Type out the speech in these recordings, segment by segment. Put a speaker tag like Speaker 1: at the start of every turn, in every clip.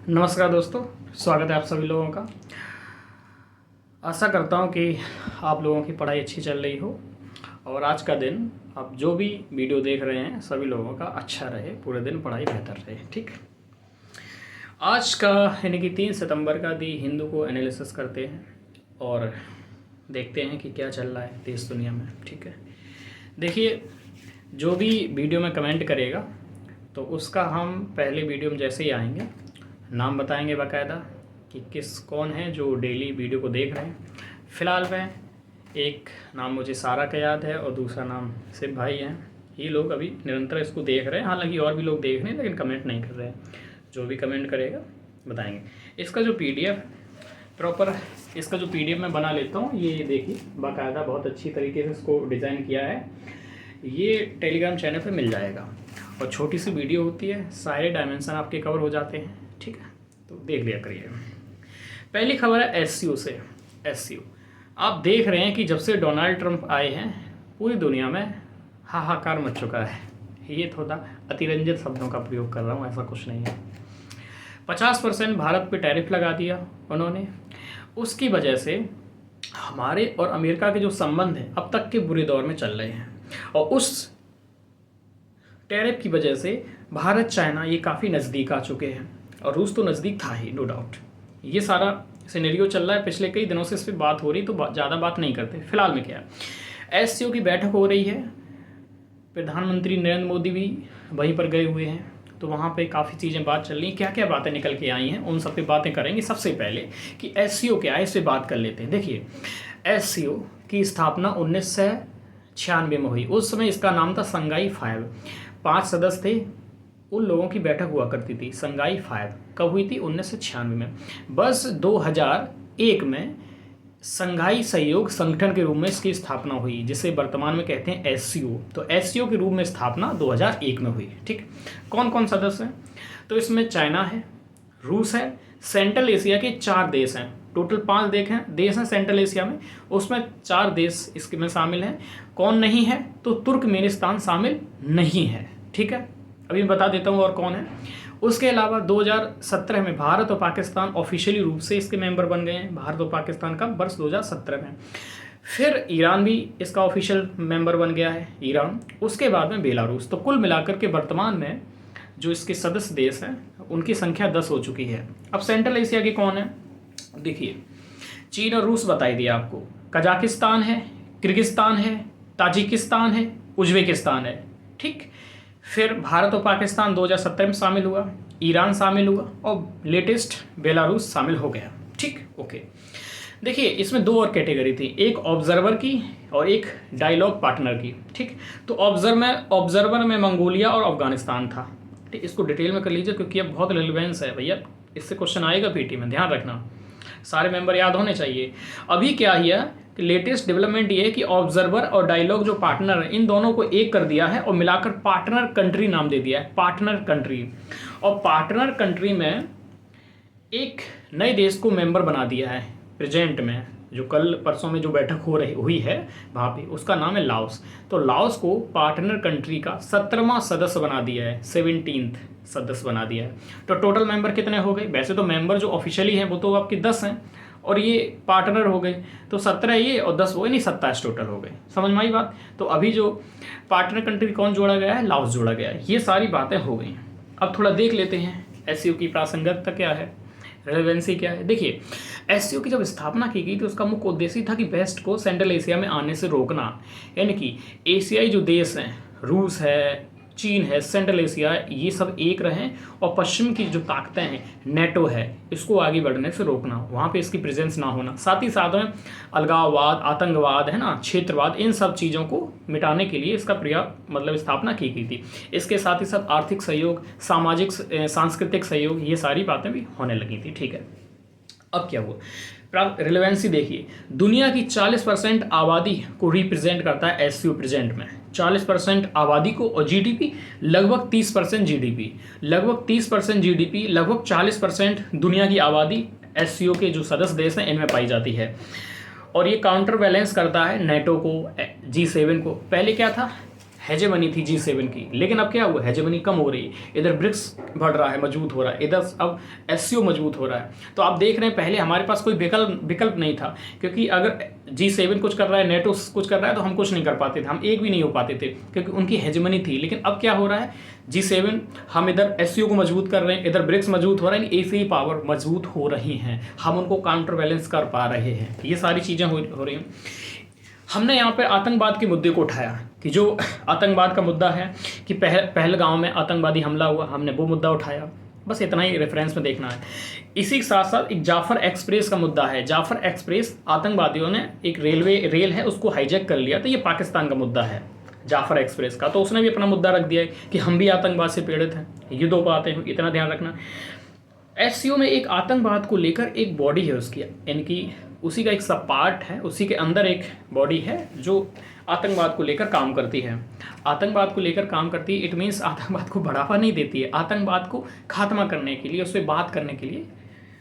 Speaker 1: नमस्कार दोस्तों, स्वागत है आप सभी लोगों का। आशा करता हूँ कि आप लोगों की पढ़ाई अच्छी चल रही हो और आज का दिन आप जो भी वीडियो देख रहे हैं सभी लोगों का अच्छा रहे, पूरे दिन पढ़ाई बेहतर रहे। ठीक, आज का यानी कि 3 सितंबर का दी हिंदू को एनालिसिस करते हैं और देखते हैं कि क्या चल रहा है देश दुनिया में। ठीक है, देखिए, जो भी वीडियो में कमेंट करेगा तो उसका हम पहले वीडियो में जैसे ही आएंगे नाम बताएंगे बाकायदा कि कौन है जो डेली वीडियो को देख रहे हैं। फ़िलहाल में एक नाम मुझे सारा का याद है और दूसरा नाम सिप भाई हैं। ये लोग अभी निरंतर इसको देख रहे हैं, हालांकि और भी लोग देख रहे हैं लेकिन कमेंट नहीं कर रहे हैं। जो भी कमेंट करेगा बताएंगे। इसका जो पीडीएफ प्रॉपर इसका जो पीडीएफ मैं बना लेता हूँ, ये देखिए बाकायदा बहुत अच्छी तरीके से इसको डिज़ाइन किया है। ये टेलीग्राम चैनल पे मिल जाएगा और छोटी सी वीडियो होती है, सारे डायमेंशन आपके कवर हो जाते हैं। ठीक है, तो देख लिया करिए। पहली खबर है एससीओ से। एससीओ आप देख रहे हैं कि जब से डोनाल्ड ट्रंप आए हैं पूरी दुनिया में हाहाकार मच चुका है। ये थोड़ा अतिरंजित शब्दों का प्रयोग कर रहा हूँ, ऐसा कुछ नहीं है। 50% भारत पे टैरिफ लगा दिया उन्होंने। उसकी वजह से हमारे और अमेरिका के जो संबंध हैं अब तक के बुरे दौर में चल रहे हैं और उस टैरिफ की वजह से भारत चाइना ये काफ़ी नज़दीक आ चुके हैं और रूस तो नज़दीक था ही, नो डाउट। ये सारा सिनेरियो चल रहा है, पिछले कई दिनों से इस पर बात हो रही, तो ज़्यादा बात नहीं करते। फिलहाल में क्या है, एससीओ की बैठक हो रही है, प्रधानमंत्री नरेंद्र मोदी भी वहीं पर गए हुए हैं, तो वहाँ पे काफ़ी चीज़ें बात चल रही हैं। क्या क्या बातें निकल के आई हैं उन सब पे बातें करेंगे। सबसे पहले कि एससीओ क्या है, इस पर बात कर लेते हैं। देखिए, एससीओ की स्थापना 1996 में हुई। उस समय इसका नाम था संघाई 5। 5 सदस्य थे, उन लोगों की बैठक हुआ करती थी संघाई 5। कब हुई थी? 1996 में। बस 2001 में संघाई सहयोग संगठन के रूप में इसकी स्थापना हुई, जिसे वर्तमान में कहते हैं एससीओ। तो एससीओ के रूप में स्थापना 2001 में हुई। ठीक, कौन कौन सदस्य हैं? तो इसमें चाइना है, रूस है, सेंट्रल एशिया के 4 देश हैं। टोटल 5 देश हैं सेंट्रल एशिया में, उसमें 4 देश इसके में शामिल हैं। कौन नहीं है? तो तुर्कमेनिस्तान शामिल नहीं है। ठीक है, अभी बता देता हूँ और कौन है। उसके अलावा 2017 में भारत और पाकिस्तान ऑफिशियली रूप से इसके मेंबर बन गए हैं। भारत और पाकिस्तान का वर्ष 2017 में। फिर ईरान भी इसका ऑफिशियल मेंबर बन गया है, ईरान। उसके बाद में बेलारूस। तो कुल मिलाकर के वर्तमान में जो इसके सदस्य देश हैं उनकी संख्या 10 हो चुकी है। अब सेंट्रल एशिया के कौन है? देखिए, चीन और रूस बताई दिया आपको, कजाकिस्तान है, किर्गिस्तान है, ताजिकिस्तान है, उज्बेकिस्तान है। ठीक, फिर भारत और पाकिस्तान 2017 में शामिल हुआ, ईरान शामिल हुआ और लेटेस्ट बेलारूस शामिल हो गया। ठीक, ओके। देखिए, इसमें 2 और कैटेगरी थी, एक ऑब्जर्वर की और एक डायलॉग पार्टनर की। ठीक, तो ऑब्जर्वर में मंगोलिया और अफगानिस्तान था। ठीक, इसको डिटेल में कर लीजिए क्योंकि अब बहुत रिलेवेंस है भैया, इससे क्वेश्चन आएगा पीटी में, ध्यान रखना। सारे मेंबर याद होने चाहिए। अभी क्या है कि लेटेस्ट डेवलपमेंट ये है कि ऑब्जर्वर और डायलॉग जो पार्टनर है, इन दोनों को एक कर दिया है और मिलाकर पार्टनर कंट्री नाम दे दिया है, पार्टनर कंट्री। और पार्टनर कंट्री में एक नए देश को मेंबर बना दिया है प्रेजेंट में, जो कल परसों में जो बैठक हुई है वहाँ पे, उसका नाम है लाओस। तो लाओस को पार्टनर कंट्री का 17वां सदस्य बना दिया है, 17th सदस्य बना दिया है। तो टोटल मेंबर कितने हो गए? वैसे तो मेंबर जो ऑफिशियली हैं वो तो आपके 10 हैं और ये पार्टनर हो गए, तो 17 ये और 10 वो, नहीं 27 टोटल हो गए। समझ में आई बात? तो अभी जो पार्टनर कंट्री कौन जोड़ा गया है? लाओस जोड़ा गया है। ये सारी बातें हो गई। अब थोड़ा देख लेते हैं एससीओ की प्रासंगिकता क्या है, रेलेवेंसी क्या है। देखिए, एससीओ की जब स्थापना की गई तो उसका मुख्य उद्देश्य था कि वेस्ट को सेंट्रल एशिया में आने से रोकना, यानी कि एशियाई जो देश हैं, रूस है, चीन है, सेंट्रल एशिया है, ये सब एक रहें और पश्चिम की जो ताकतें हैं, नेटो है, इसको आगे बढ़ने से रोकना, वहाँ पे इसकी प्रेजेंस ना होना। साथ ही साथ में अलगाववाद, आतंकवाद है ना, क्षेत्रवाद, इन सब चीज़ों को मिटाने के लिए इसका स्थापना की गई थी। इसके साथ ही साथ आर्थिक सहयोग, सामाजिक सांस्कृतिक सहयोग, ये सारी बातें भी होने लगी थी। ठीक है, अब क्या हुआ? रिलेवेंसी देखिए, दुनिया की 40% आबादी को रिप्रेजेंट करता है एससीओ प्रेजेंट में, 40% आबादी को, और जीडीपी लगभग 30% जीडीपी, लगभग 30% जीडीपी, लगभग 40% दुनिया की आबादी एससीओ के जो सदस्य देश हैं इनमें पाई जाती है। और ये काउंटर बैलेंस करता है नेटो को, G7 को। पहले क्या था? हेजेमनी थी G7 की, लेकिन अब क्या हुआ, हेजेमनी कम हो रही है। इधर ब्रिक्स बढ़ रहा है, मजबूत हो रहा है, इधर अब SCO मजबूत हो रहा है। तो आप देख रहे हैं पहले हमारे पास कोई विकल्प नहीं था, क्योंकि अगर G7 कुछ कर रहा है, नेटो कुछ कर रहा है, तो हम कुछ नहीं कर पाते थे, हम एक भी नहीं हो पाते थे, क्योंकि उनकी हेजेमनी थी। लेकिन अब क्या हो रहा है, G7 हम इधर SCO को मजबूत कर रहे हैं, इधर ब्रिक्स मजबूत हो रहा है, एशियाई पावर मजबूत हो रही हैं, हम उनको काउंटर बैलेंस कर पा रहे हैं। ये सारी चीज़ें हो रही हैं। हमने यहाँ पे आतंकवाद के मुद्दे को उठाया कि जो आतंकवाद का मुद्दा है कि पहलगांव में आतंकवादी हमला हुआ, हमने वो मुद्दा उठाया। बस इतना ही रेफरेंस में देखना है। इसी के साथ साथ एक जाफर एक्सप्रेस का मुद्दा है। जाफर एक्सप्रेस आतंकवादियों ने एक रेल है उसको हाईजैक कर लिया, तो ये पाकिस्तान का मुद्दा है जाफर एक्सप्रेस का। तो उसने भी अपना मुद्दा रख दिया है कि हम भी आतंकवाद से पीड़ित हैं। ये दो बातें हैं, इतना ध्यान रखना। SCO में एक आतंकवाद को लेकर एक बॉडी है उसकी, यानी कि उसी का एक सब पार्ट है, उसी के अंदर एक बॉडी है जो आतंकवाद को लेकर काम करती है। आतंकवाद को लेकर काम करती है, इट मीन्स आतंकवाद को बढ़ावा नहीं देती है, आतंकवाद को खात्मा करने के लिए, उस पर बात करने के लिए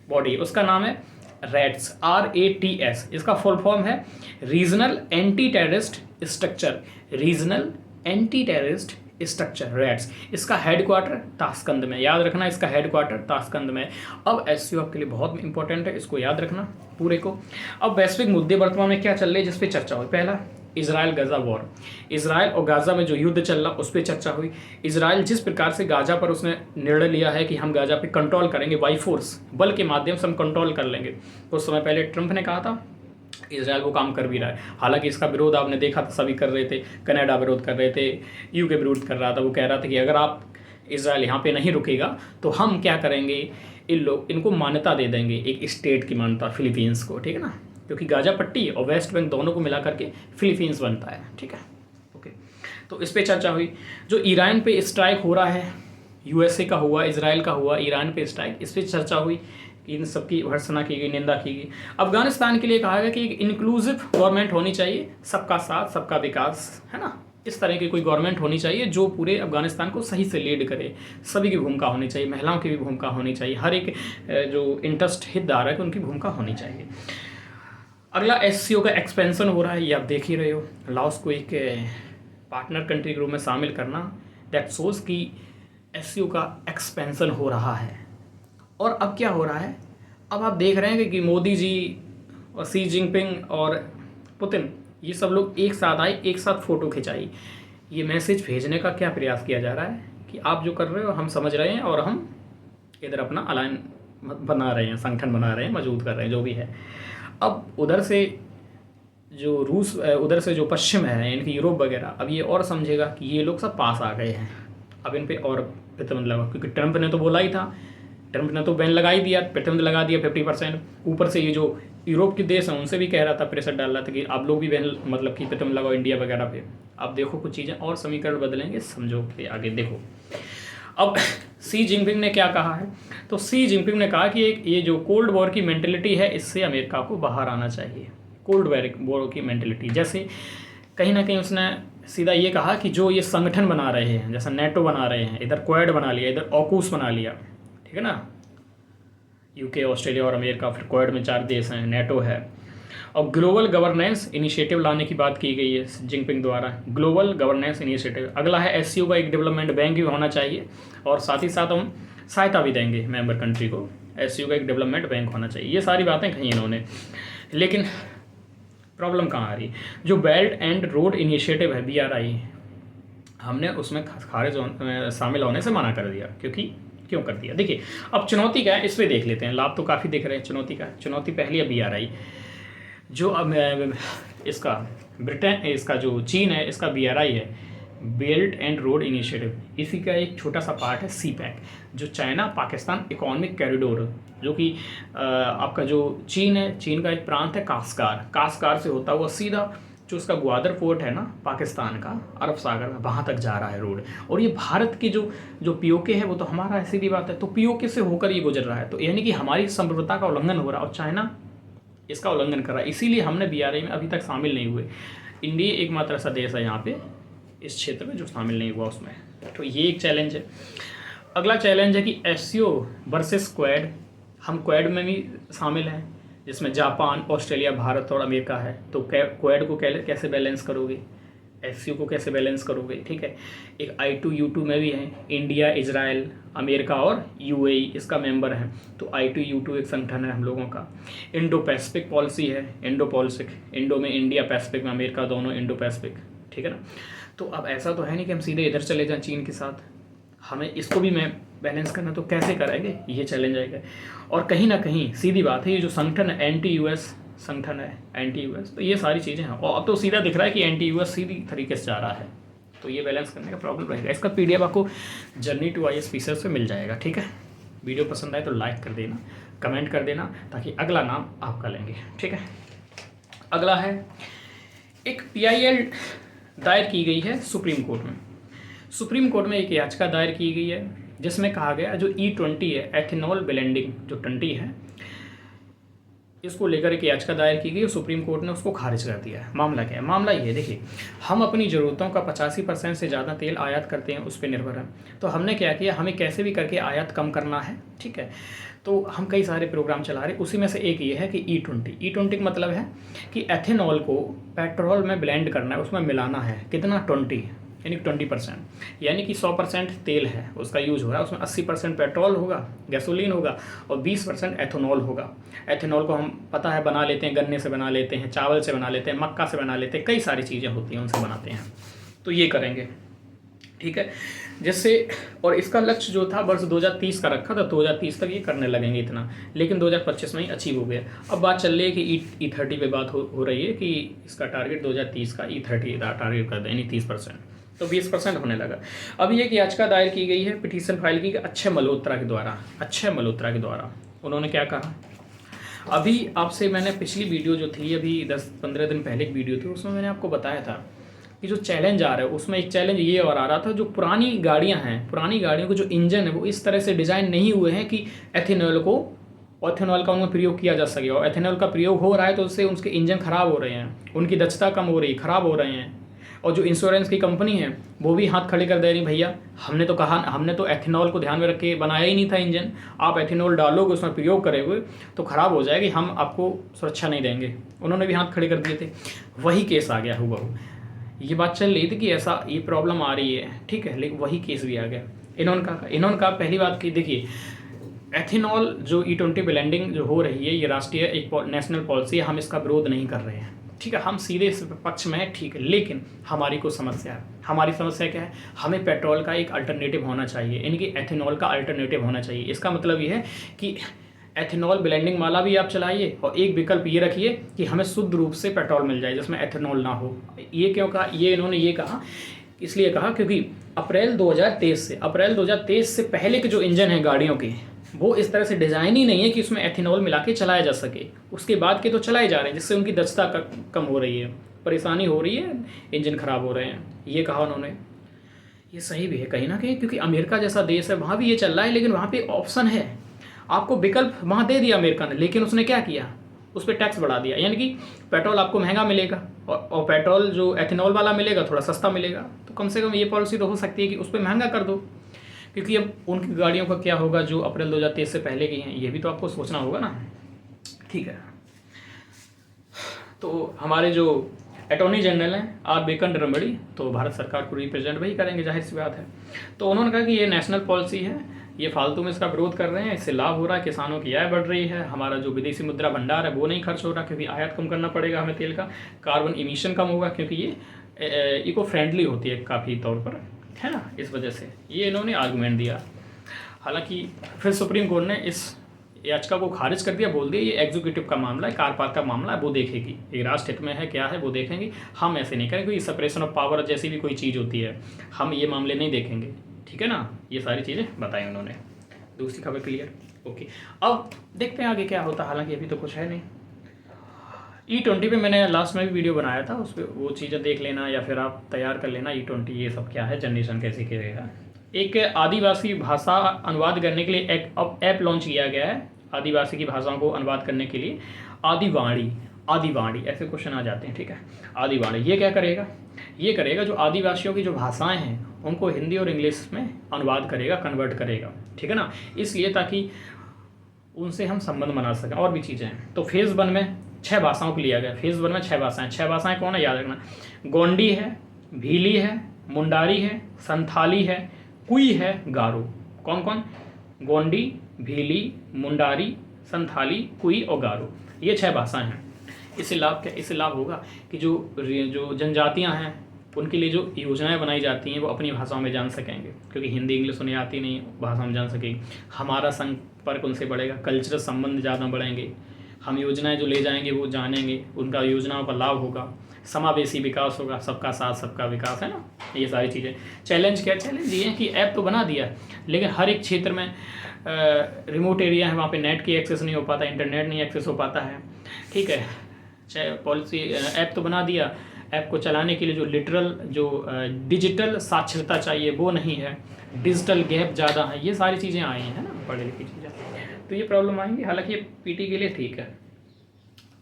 Speaker 1: बॉडी। उसका नाम है RATS, RATS। इसका फुल फॉर्म है regional anti terrorist structure, regional anti terrorist structure, RATS। इसका हेडक्वार्टर ताशकंद में, याद रखना इसका हेडक्वार्टर ताशकंद में। अब SCO आपके लिए बहुत इंपॉर्टेंट है, इसको याद रखना पूरे को। अब वैश्विक मुद्दे वर्तमान में क्या चल रहे हैं जिस पे चर्चा हुई, पहला इजराइल गाजा वॉर, इजराइल और गाजा में जो युद्ध चल रहा उस पर चर्चा हुई। इजराइल जिस प्रकार से गाजा पर उसने निर्णय लिया है कि हम गाजा पे कंट्रोल करेंगे, बाई फोर्स, बल के माध्यम से हम कंट्रोल कर लेंगे। कुछ समय पहले ट्रंप ने कहा था, इजराइल वो काम कर भी रहा है। हालांकि इसका विरोध आपने देखा था, सभी कर रहे थे, कनाडा विरोध कर रहे थे, UK विरोध कर रहा था। वो कह रहा था कि अगर आप इजराइल यहाँ पे नहीं रुकेगा तो हम क्या करेंगे, इनको मान्यता दे देंगे, एक स्टेट की मान्यता, फिलीपींस को, ठीक है ना, क्योंकि गाजा पट्टी और वेस्ट बैंक दोनों को मिला करके फिलीपींस बनता है, ठीक है, ओके। तो इस पर चर्चा हुई। जो ईरान पे स्ट्राइक हो रहा है, USA का हुआ, इजराइल का हुआ, ईरान पे स्ट्राइक, इस पर चर्चा हुई, इन सबकी भर्त्सना की गई, निंदा की गई। अफगानिस्तान के लिए कहा गया कि एक इंक्लूसिव गवर्नमेंट होनी चाहिए, सबका साथ सबका विकास, है ना, इस तरह की कोई गवर्नमेंट होनी चाहिए जो पूरे अफगानिस्तान को सही से लीड करे। सभी की भूमिका होनी चाहिए, महिलाओं की भी भूमिका होनी चाहिए, हर एक जो इंटरेस्ट हितधारक है उनकी भूमिका होनी चाहिए। अगला SCO का एक्सपेंशन हो रहा है, ये आप देख ही रहे हो। लाओस को एक पार्टनर कंट्री ग्रुप में शामिल करना, दैट शोज कि SCO का एक्सपेंशन हो रहा है। और अब क्या हो रहा है, अब आप देख रहे हैं कि मोदी जी और शी जिनपिंग और पुतिन, ये सब लोग एक साथ आए, एक साथ फ़ोटो खिंचाई। ये मैसेज भेजने का क्या प्रयास किया जा रहा है कि आप जो कर रहे हो हम समझ रहे हैं और हम इधर अपना अलायन बना रहे हैं, संगठन बना रहे हैं, मजबूत कर रहे हैं, जो भी है। अब उधर से जो रूस, उधर से जो पश्चिम है, इनकी यूरोप वगैरह, अब ये और समझेगा कि ये लोग सब पास आ गए हैं, अब इन पे और प्रतिबंध लगा, क्योंकि ट्रंप ने तो बोला ही था, ट्रंप ने तो बैन लगा ही दिया, प्रतिबंध लगा दिया 50%। ऊपर से ये जो यूरोप के देश हैं उनसे भी कह रहा था, प्रेशर डाल रहा था कि आप लोग भी बैन, मतलब कि प्रतिबंध लगाओ इंडिया वगैरह पे। अब देखो कुछ चीज़ें और समीकरण बदलेंगे, समझो कि आगे देखो। अब शी जिनपिंग ने क्या कहा है, तो शी जिनपिंग ने कहा कि एक ये जो कोल्ड वॉर की मेंटेलिटी है, इससे अमेरिका को बाहर आना चाहिए। कोल्ड वॉर की मेंटेलिटी, जैसे कहीं ना कहीं उसने सीधा ये कहा कि जो ये संगठन बना रहे हैं, जैसा नेटो बना रहे हैं, इधर क्वाड बना लिया, इधर ऑकूस बना लिया, ठीक है ना, UK, ऑस्ट्रेलिया और अमेरिका, फिर क्वाड में 4 देश हैं, नेटो है। और ग्लोबल गवर्नेंस इनिशिएटिव लाने की बात की गई है जिनपिंग द्वारा, ग्लोबल गवर्नेंस इनिशिएटिव। अगला है SCO का एक डेवलपमेंट बैंक भी होना चाहिए, और साथ ही साथ हम सहायता भी देंगे मेंबर कंट्री को। SCO का एक डेवलपमेंट बैंक होना चाहिए। ये सारी बातें कही इन्होंने, लेकिन प्रॉब्लम कहाँ आ रही, जो बेल्ट एंड रोड इनिशिएटिव है, BRI, हमने उसमें खारिज शामिल होने से मना कर दिया। क्यों कर दिया, देखिए अब चुनौती क्या है इस पर देख लेते हैं। लाभ तो काफ़ी दिख रहे हैं, चुनौती का, चुनौती पहली है BRI, जो अब इसका ब्रिटेन, इसका जो चीन है, इसका BRI है, बेल्ट एंड रोड इनिशिएटिव। इसी का एक छोटा सा पार्ट है CPEC, जो चाइना पाकिस्तान इकोनॉमिक कॉरिडोर, जो कि आपका जो चीन है, चीन का एक प्रांत है कास्कार से होता हुआ सीधा जो उसका ग्वादर पोर्ट है ना पाकिस्तान का, अरब सागर में, वहाँ तक जा रहा है रोड। और ये भारत की जो POK है वो तो हमारा, ऐसी भी बात है, तो POK से होकर ये गुजर रहा है, तो यानी कि हमारी संप्रभुता का उल्लंघन हो रहा है और चाइना इसका उल्लंघन कर रहा है। इसीलिए हमने BRI में अभी तक शामिल नहीं हुए। इंडिया एकमात्र ऐसा देश है यहाँ पे इस क्षेत्र में जो शामिल नहीं हुआ उसमें, तो ये एक चैलेंज है। अगला चैलेंज है कि SCO वर्सेस क्वाड, हम क्वाड में भी शामिल हैं, जिसमें जापान, ऑस्ट्रेलिया, भारत और अमेरिका है, तो क्वाड को कैसे बैलेंस करोगे, SCO को कैसे बैलेंस करोगे, ठीक है। एक I2U2 में भी है, इंडिया, इजराइल, अमेरिका और UAE इसका मेंबर है। तो I2U2 एक संगठन है हम लोगों का। इंडो पैसिफिक पॉलिसी है, इंडो पैसिफिक, इंडो में इंडिया, पैसिफिक में अमेरिका, दोनों इंडो पैसिफिक, ठीक है ना। तो अब ऐसा तो है नहीं कि हम सीधे इधर चले जाएं चीन के साथ, हमें इसको भी मैं बैलेंस करना, तो कैसे करेंगे, ये चैलेंज आएगा। और कहीं ना कहीं सीधी बात है, ये जो संगठन है anti-US संगठन है, anti-US, तो ये सारी चीज़ें हैं। और अब तो सीधा दिख रहा है कि anti-US सीधी तरीके से जा रहा है, तो ये बैलेंस करने का प्रॉब्लम रहेगा। इसका PDF आपको जर्नी टू IAS फीचर्स से मिल जाएगा, ठीक है। वीडियो पसंद आए तो लाइक कर देना, कमेंट कर देना, ताकि अगला नाम आपका लेंगे, ठीक है। अगला है, एक PIL दायर की गई है सुप्रीम कोर्ट में। सुप्रीम कोर्ट में एक याचिका दायर की गई है, जिसमें कहा गया जो E20 है, एथेनॉल ब्लेंडिंग जो 20 है, इसको लेकर एक याचिका दायर की गई और सुप्रीम कोर्ट ने उसको खारिज कर दिया है। मामला क्या है, मामला ये देखिए, हम अपनी ज़रूरतों का 85% से ज़्यादा तेल आयात करते हैं, उस पर निर्भर है। तो हमने क्या किया, हमें कैसे भी करके आयात कम करना है, ठीक है। तो हम कई सारे प्रोग्राम चला रहे, उसी में से एक ये है कि E20 का मतलब है कि एथेनॉल को पेट्रोल में ब्लेंड करना है, उसमें मिलाना है, कितना 20, यानी 20%, यानी कि 100% तेल है उसका यूज़ हो रहा है, उसमें 80% पेट्रोल होगा, गैसोलीन होगा, और 20% एथेनॉल होगा। एथेनॉल को हम पता है बना लेते हैं, गन्ने से बना लेते हैं, चावल से बना लेते हैं, मक्का से बना लेते हैं, कई सारी चीज़ें होती हैं उनसे बनाते हैं। तो ये करेंगे, ठीक है, जिससे, और इसका लक्ष्य जो था वर्ष 2030 का रखा था, 2030 तक ये करने लगेंगे इतना, लेकिन 2025 में ही अचीव हो गया। अब बात चल रही है कि E30 पे बात हो रही है कि इसका टारगेट 2030 का E30 टारगेट कर दें, यानी 30%, तो 20% होने लगा। अब ये एक याचिका दायर की गई है, पिटीशन फाइल की अक्षय मल्होत्रा के द्वारा। उन्होंने क्या कहा, अभी आपसे मैंने पिछली वीडियो जो थी, अभी 10-15 दिन पहले एक वीडियो थी, उसमें मैंने आपको बताया था कि जो चैलेंज आ रहा है, उसमें एक चैलेंज ये और आ रहा था, जो पुरानी गाड़ियाँ हैं, पुरानी गाड़ियों के जो इंजन है वो इस तरह से डिज़ाइन नहीं हुए हैं कि एथेनॉल का उनमें प्रयोग किया जा सके। और एथेनॉल का प्रयोग हो रहा है तो उससे उनके इंजन ख़राब हो रहे हैं, उनकी दक्षता कम हो रही, ख़राब हो रहे हैं। और जो इंश्योरेंस की कंपनी है वो भी हाथ खड़े कर दे रही, भैया हमने तो एथेनॉल को ध्यान में रख के बनाया ही नहीं था इंजन, आप एथेनॉल डालोगे, उसमें प्रयोग करोगे तो ख़राब हो जाएगी, हम आपको सुरक्षा नहीं देंगे। उन्होंने भी हाथ खड़े कर दिए थे, वही केस आ गया हुबहू। ये बात चल रही थी कि ऐसा ये प्रॉब्लम आ रही है, ठीक है, लेकिन वही केस भी आ गया। इन्होंने कहा पहली बात की, देखिए एथेनॉल जो E20 ब्लेंडिंग जो हो रही है, ये राष्ट्रीय एक नेशनल पॉलिसी है, हम इसका विरोध नहीं कर रहे हैं, ठीक है, हम सीधे इस पक्ष में हैं, ठीक है, लेकिन हमारी कुछ समस्या है। हमारी समस्या क्या है, हमें पेट्रोल का एक अल्टरनेटिव होना चाहिए, यानी कि एथेनॉल का अल्टरनेटिव होना चाहिए। इसका मतलब ये है कि एथेनॉल ब्लेंडिंग वाला भी आप चलाइए, और एक विकल्प ये रखिए कि हमें शुद्ध रूप से पेट्रोल मिल जाए जिसमें एथेनॉल ना हो। ये क्यों कहा, ये इन्होंने ये कहा, इसलिए कहा क्योंकि अप्रैल 2023 से पहले के जो इंजन हैं गाड़ियों के, वो इस तरह से डिज़ाइन ही नहीं है कि उसमें एथेनॉल मिला के चलाया जा सके। उसके बाद के तो चलाए जा रहे हैं, जिससे उनकी दक्षता कम हो रही है, परेशानी हो रही है, इंजन ख़राब हो रहे हैं, ये कहा उन्होंने। ये सही भी है कहीं ना कहीं, क्योंकि अमेरिका जैसा देश है, वहाँ भी ये चल रहा है, लेकिन वहाँ पे ऑप्शन है, आपको विकल्प वहाँ दे दिया अमेरिका ने, लेकिन उसने क्या किया, उस पर टैक्स बढ़ा दिया, यानी कि पेट्रोल आपको महंगा मिलेगा और पेट्रोल जो एथेनॉल वाला मिलेगा थोड़ा सस्ता मिलेगा। तो कम से कम ये पॉलिसी तो हो सकती है कि उस पर महंगा कर दो, क्योंकि अब उनकी गाड़ियों का क्या होगा जो अप्रैल 2023 से पहले की हैं, ये भी तो आपको सोचना होगा ना, ठीक है। तो हमारे जो अटॉर्नी जनरल हैं आर बेकन ड्रमड़ी, तो भारत सरकार को रिप्रेजेंट वही करेंगे, जाहिर सी बात है। तो उन्होंने कहा कि ये नेशनल पॉलिसी है, ये फालतू में इसका विरोध कर रहे हैं, इससे लाभ हो रहा है, किसानों की आय बढ़ रही है, हमारा जो विदेशी मुद्रा भंडार है वो नहीं खर्च हो रहा, क्योंकि आयात कम करना पड़ेगा हमें तेल का, कार्बन इमिशन कम होगा, क्योंकि ये इको फ्रेंडली होती है काफ़ी तौर पर, है ना, इस वजह से ये इन्होंने आर्गूमेंट दिया। हालांकि फिर सुप्रीम कोर्ट ने इस याचिका को खारिज कर दिया, बोल दिया ये एग्जीक्यूटिव का मामला है, कारपात का मामला है, वो देखेगी, ये राष्ट्र हित में है क्या है वो देखेंगे, हम ऐसे नहीं करेंगे, क्योंकि सेपरेशन ऑफ पावर जैसी भी कोई चीज़ होती है, हम ये मामले नहीं देखेंगे, ठीक है ना। ये सारी चीज़ें बताई उन्होंने। दूसरी खबर क्लियर, ओके। अब देखते हैं आगे क्या होता है, हालांकि अभी तो कुछ है नहीं। E20 पे मैंने लास्ट में भी वीडियो बनाया था, उस पर वो चीज़ें देख लेना, या फिर आप तैयार कर लेना E20 ये सब क्या है, जनरेशन कैसे करेगा। एक आदिवासी भाषा अनुवाद करने के लिए एक ऐप लॉन्च किया गया है, आदिवासी की भाषाओं को अनुवाद करने के लिए, आदिवाणी ऐसे क्वेश्चन आ जाते हैं, ठीक है। आदिवाणी ये क्या करेगा, ये करेगा जो आदिवासियों की जो भाषाएं हैं उनको हिंदी और इंग्लिश में अनुवाद करेगा, कन्वर्ट करेगा, ठीक है ना, इसलिए ताकि उनसे हम संबंध बना सकें, और भी चीज़ें हैं। तो फेज़ 1 में 6 भाषाओं को लिया गया, फेज़ 1 में 6 भाषाएं कौन है याद रखना, गोंडी है, भीली है, मुंडारी है, संथाली है, कुई है, गारो। कौन कौन? गोंडी, भीली, मुंडारी, संथाली, कुई और गारो, ये 6 भाषाएं हैं। इससे लाभ होगा कि जो जनजातियां हैं उनके लिए जो योजनाएं बनाई जाती हैं वो अपनी भाषाओं में जान सकेंगे, क्योंकि हिंदी इंग्लिश उन्हें आती नहीं, भाषा में जान सकेंगे। हमारा संपर्क उनसे बढ़ेगा, कल्चरल संबंध ज़्यादा बढ़ेंगे, हम योजनाएं जो ले जाएंगे वो जानेंगे, उनका योजनाओं का लाभ होगा, समावेशी विकास होगा, सबका साथ सबका विकास, है ना, ये सारी चीज़ें। चैलेंज क्या? चैलेंज ये है कि ऐप तो बना दिया, लेकिन हर एक क्षेत्र में रिमोट एरिया है, वहाँ पे नेट की एक्सेस नहीं हो पाता, इंटरनेट नहीं एक्सेस हो पाता है, ठीक है। पॉलिसी ऐप तो बना दिया, ऐप को चलाने के लिए जो डिजिटल साक्षरता चाहिए वो नहीं है, डिजिटल गैप ज़्यादा है, ये सारी चीज़ें आई हैं, है ना, पढ़े लिखी चीज़ें, तो ये प्रॉब्लम आएंगी। हालांकि ये पीटी के लिए ठीक है,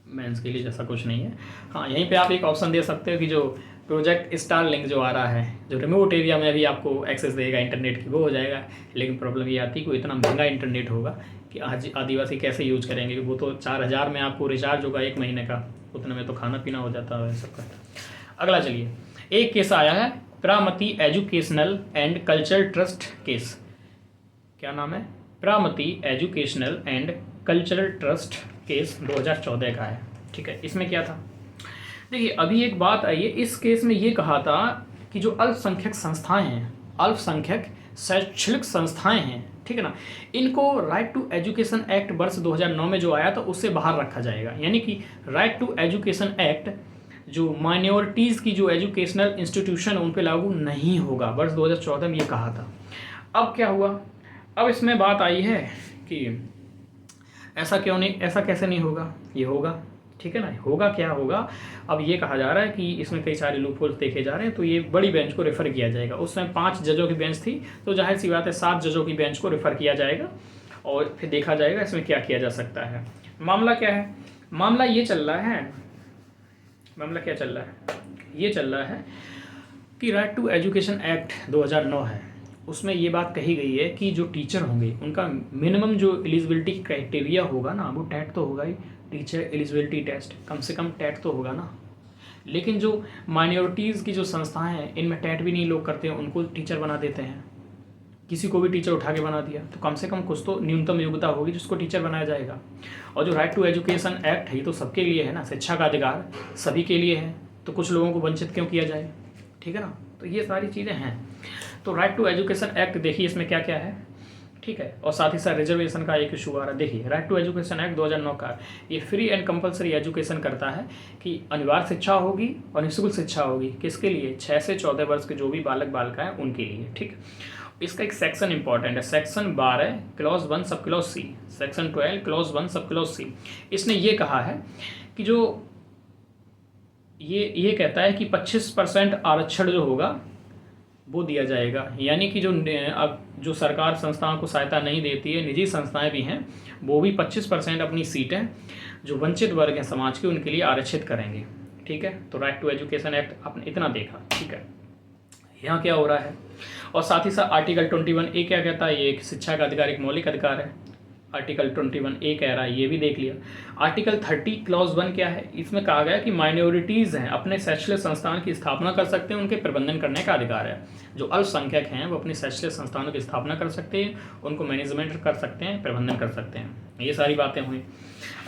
Speaker 1: मेंस के लिए जैसा कुछ नहीं है। हाँ, यहीं पे आप एक ऑप्शन दे सकते हो कि जो प्रोजेक्ट स्टारलिंक जो आ रहा है, जो रिमोट एरिया में भी आपको एक्सेस देगा इंटरनेट की, वो हो जाएगा। लेकिन प्रॉब्लम ये आती है कि इतना महंगा इंटरनेट होगा कि आज आदिवासी कैसे यूज करेंगे, वो तो 4000 में आपको रिचार्ज होगा 1 महीने का, उतने में तो खाना पीना हो जाता है सबका। अगला चलिए, एक केस आया है Pramati educational and cultural trust case. क्या नाम है? Pramati educational and cultural trust case 2014 का है, ठीक है। इसमें क्या था? देखिए, अभी एक बात आई है, इस केस में ये कहा था कि जो अल्पसंख्यक संस्थाएं हैं, अल्पसंख्यक शैक्षणिक संस्थाएं हैं, ठीक है ना, इनको राइट टू एजुकेशन एक्ट वर्ष 2009 में जो आया था उससे बाहर रखा जाएगा। यानी कि राइट टू एजुकेशन एक्ट जो माइनॉरिटीज़ की जो एजुकेशनल इंस्टीट्यूशन उन पे लागू नहीं होगा, वर्ष 2014 में ये कहा था। अब क्या हुआ? अब इसमें बात आई है कि ऐसा क्यों नहीं, ऐसा कैसे नहीं होगा, ये होगा, ठीक है ना। होगा, क्या होगा? अब ये कहा जा रहा है कि इसमें कई सारे लूपहोल्स देखे जा रहे हैं, तो ये बड़ी बेंच को रेफ़र किया जाएगा। उस समय 5 जजों की बेंच थी, तो जाहिर सी बात है 7 जजों की बेंच को रेफ़र किया जाएगा और फिर देखा जाएगा इसमें क्या किया जा सकता है। मामला क्या है? मामला ये चल रहा है, मामला क्या चल रहा है? ये चल रहा है कि राइट टू एजुकेशन एक्ट 2009 है, उसमें ये बात कही गई है कि जो टीचर होंगे उनका मिनिमम जो एलिजिबिलिटी क्राइटेरिया होगा ना, वो टेट तो होगा ही, टीचर एलिजिबिलिटी टेस्ट, कम से कम टेट तो होगा ना। लेकिन जो माइनॉरिटीज़ की जो संस्थाएं हैं, इनमें टेट भी नहीं लोग करते हैं, उनको टीचर बना देते हैं, किसी को भी टीचर उठा के बना दिया, तो कम से कम कुछ तो न्यूनतम योग्यता होगी जिसको टीचर बनाया जाएगा। और जो राइट टू एजुकेशन एक्ट है, ये तो सबके लिए है ना, शिक्षा का अधिकार सभी के लिए है, तो कुछ लोगों को वंचित क्यों किया जाए, ठीक है ना। तो ये सारी चीज़ें हैं। तो राइट टू एजुकेशन एक्ट देखिए इसमें क्या क्या है, ठीक है। और साथ ही साथ रिजर्वेशन का एक इशू आ रहा है। देखिए, राइट टू एजुकेशन एक्ट 2009 का ये फ्री एंड कंपलसरी एजुकेशन करता है कि अनिवार्य शिक्षा होगी और निःशुल्क शिक्षा होगी, किसके लिए? 6 से 14 वर्ष के जो भी बालक बालिका हैं उनके लिए, ठीक। इसका एक सेक्शन इंपॉर्टेंट है, section 12 clause 1 sub clause C, section 12 clause 1 sub clause C. इसने ये कहा है कि जो ये कहता है कि 25% आरक्षण जो होगा वो दिया जाएगा। यानी कि जो सरकार संस्थाओं को सहायता नहीं देती है, निजी संस्थाएं भी हैं, वो भी 25% अपनी सीटें जो वंचित वर्ग हैं समाज के उनके लिए आरक्षित करेंगे, ठीक है। तो राइट टू एजुकेशन एक्ट आपने इतना देखा, ठीक है। यहाँ क्या हो रहा है? और साथ ही साथ आर्टिकल 21A क्या कहता है? ये एक शिक्षा का अधिकार, एक मौलिक अधिकार है। आर्टिकल 21A कह रहा है, ये भी देख लिया। आर्टिकल 30 क्लॉज 1 क्या है? इसमें कहा गया कि माइनॉरिटीज़ हैं अपने शैक्षणिक संस्थान की स्थापना कर सकते हैं, उनके प्रबंधन करने का अधिकार है। जो अल्पसंख्यक हैं वो अपनी शैक्षणिक संस्थानों की स्थापना कर सकते हैं, उनको मैनेजमेंट कर सकते हैं, प्रबंधन कर सकते हैं। ये सारी बातें हुई।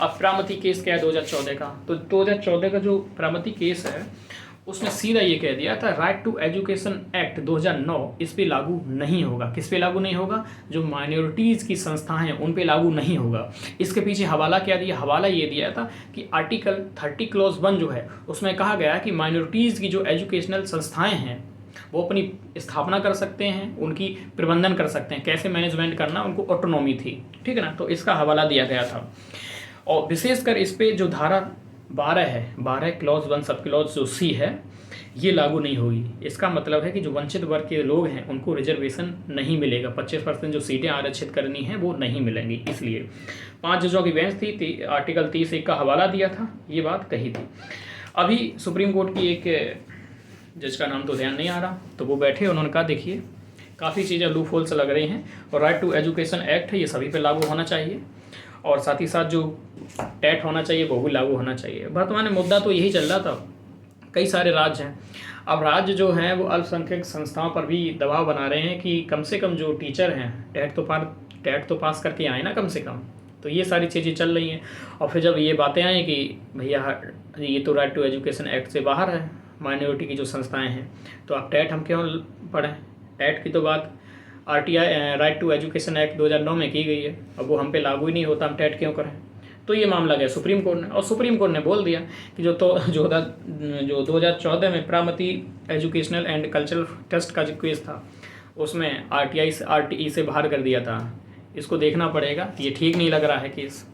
Speaker 1: अब प्रामती केस क्या है 2014 का? तो 2014 का जो प्रामती केस है उसमें सीधा ये कह दिया था राइट टू एजुकेशन एक्ट 2009 इस पे लागू नहीं होगा। किस पे लागू नहीं होगा? जो माइनॉरिटीज़ की संस्थाएं हैं उन पे लागू नहीं होगा। इसके पीछे हवाला क्या दिया? हवाला ये दिया था कि आर्टिकल 30 क्लॉज 1 जो है उसमें कहा गया कि माइनॉरिटीज़ की जो एजुकेशनल संस्थाएँ हैं वो अपनी स्थापना कर सकते हैं, उनकी प्रबंधन कर सकते हैं, कैसे मैनेजमेंट करना, उनको ऑटोनॉमी थी, ठीक है ना। तो इसका हवाला दिया गया था। और विशेषकर इस पर जो धारा 12 है, 12 क्लॉज 1 सब क्लॉज जो सी है ये लागू नहीं होगी। इसका मतलब है कि जो वंचित वर्ग के लोग हैं उनको रिजर्वेशन नहीं मिलेगा, 25% जो सीटें आरक्षित करनी हैं वो नहीं मिलेंगी। इसलिए 5 जजों की बेंच थी, आर्टिकल 30(1) का हवाला दिया था, ये बात कही थी। अभी सुप्रीम कोर्ट की एक जज का नाम तो ध्यान नहीं आ रहा, तो वो बैठे, उन्होंने कहा देखिए काफ़ी चीज़ें लूप होल्स लग रही हैं और राइट टू एजुकेशन एक्ट है ये सभी पे लागू होना चाहिए, और साथ ही साथ जो टेट होना चाहिए वो भी लागू होना चाहिए। वर्तमान में मुद्दा तो यही चल रहा था। कई सारे राज्य हैं, अब राज्य जो हैं वो अल्पसंख्यक संस्थाओं पर भी दबाव बना रहे हैं कि कम से कम जो टीचर हैं टेट तो पास करके आए ना कम से कम। तो ये सारी चीज़ें चल रही हैं। और फिर जब ये बातें आई कि भैया ये तो राइट टू एजुकेशन एक्ट से बाहर है, माइनॉरिटी की जो संस्थाएं हैं, तो आप टेट हम क्यों पढ़ें। टेट की तो बात RTI right to education act 2009 में की गई है, अब वो हम पे लागू ही नहीं होता, हम टेट क्यों करें। तो ये मामला गया सुप्रीम कोर्ट ने, और सुप्रीम कोर्ट ने बोल दिया कि जो 2014 में प्रामती एजुकेशनल एंड कल्चरल ट्रस्ट का जो केस था उसमें RTE से बाहर कर दिया था, इसको देखना पड़ेगा, ये ठीक नहीं लग रहा है केस।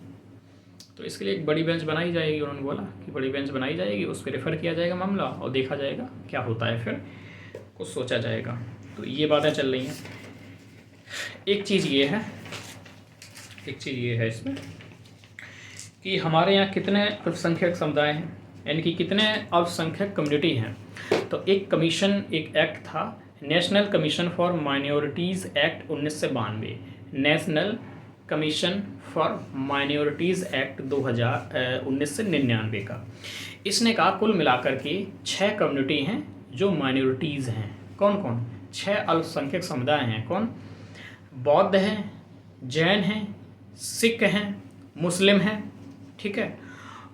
Speaker 1: तो इसके लिए एक बड़ी बेंच बनाई जाएगी, उन्होंने बोला कि बड़ी बेंच बनाई जाएगी, उस पर रेफ़र किया जाएगा मामला और देखा जाएगा क्या होता है, फिर कुछ सोचा जाएगा। तो ये बातें चल रही हैं। एक चीज़ ये है इसमें कि हमारे यहाँ कितने अल्पसंख्यक समुदाय हैं, यानी कि कितने अल्पसंख्यक कम्युनिटी हैं। तो एक एक्ट था, national commission for minorities act 1992, national commission for minorities act 1999 का। इसने कहा कुल मिलाकर के 6 कम्युनिटी हैं जो माइनॉरिटीज़ हैं। कौन कौन? 6 अल्पसंख्यक समुदाय हैं। कौन? बौद्ध हैं, जैन हैं, सिख हैं, मुस्लिम हैं, ठीक है,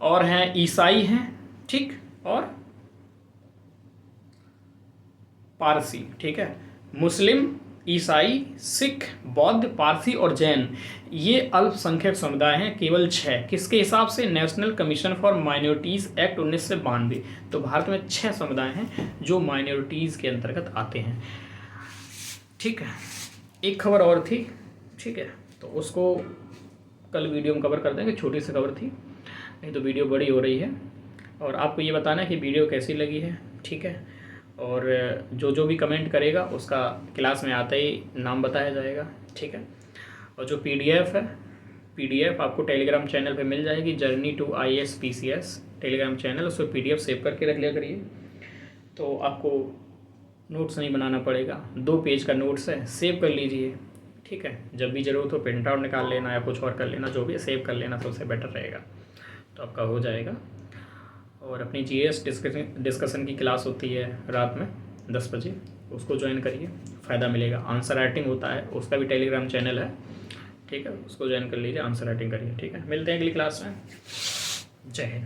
Speaker 1: और हैं ईसाई हैं, ठीक, और पारसी, ठीक है। मुस्लिम, ईसाई, सिख, बौद्ध, पारसी और जैन, ये अल्पसंख्यक समुदाय हैं, केवल 6। किसके हिसाब से? National commission for minorities act 1992। तो भारत में 6 समुदाय हैं जो माइनॉरिटीज़ के अंतर्गत आते हैं, ठीक है। एक खबर और थी, ठीक है, तो उसको कल वीडियो में कवर कर देंगे, छोटी सी खबर थी, नहीं तो वीडियो बड़ी हो रही है। और आपको ये बताना है कि वीडियो कैसी लगी है, ठीक है, और जो भी कमेंट करेगा उसका क्लास में आते ही नाम बताया जाएगा, ठीक है। और जो PDF है, PDF आपको टेलीग्राम चैनल पे मिल जाएगी, journey to IAS PCS telegram channel, उसको PDF सेव करके रख लिया करिए, तो आपको नोट्स नहीं बनाना पड़ेगा। 2 पेज का नोट्स है, सेव कर लीजिए, ठीक है। जब भी ज़रूरत हो प्रिंट आउट निकाल लेना या कुछ और कर लेना, जो भी सेव कर लेना तो उससे बेटर रहेगा, तो आपका हो जाएगा। और अपनी GS डिस्कशन की क्लास होती है रात में 10 बजे, उसको ज्वाइन करिए, फ़ायदा मिलेगा। आंसर राइटिंग होता है, उसका भी टेलीग्राम चैनल है, ठीक है, उसको ज्वाइन कर लीजिए, आंसर राइटिंग करिए, ठीक है। मिलते हैं अगली क्लास में। जय हिंद।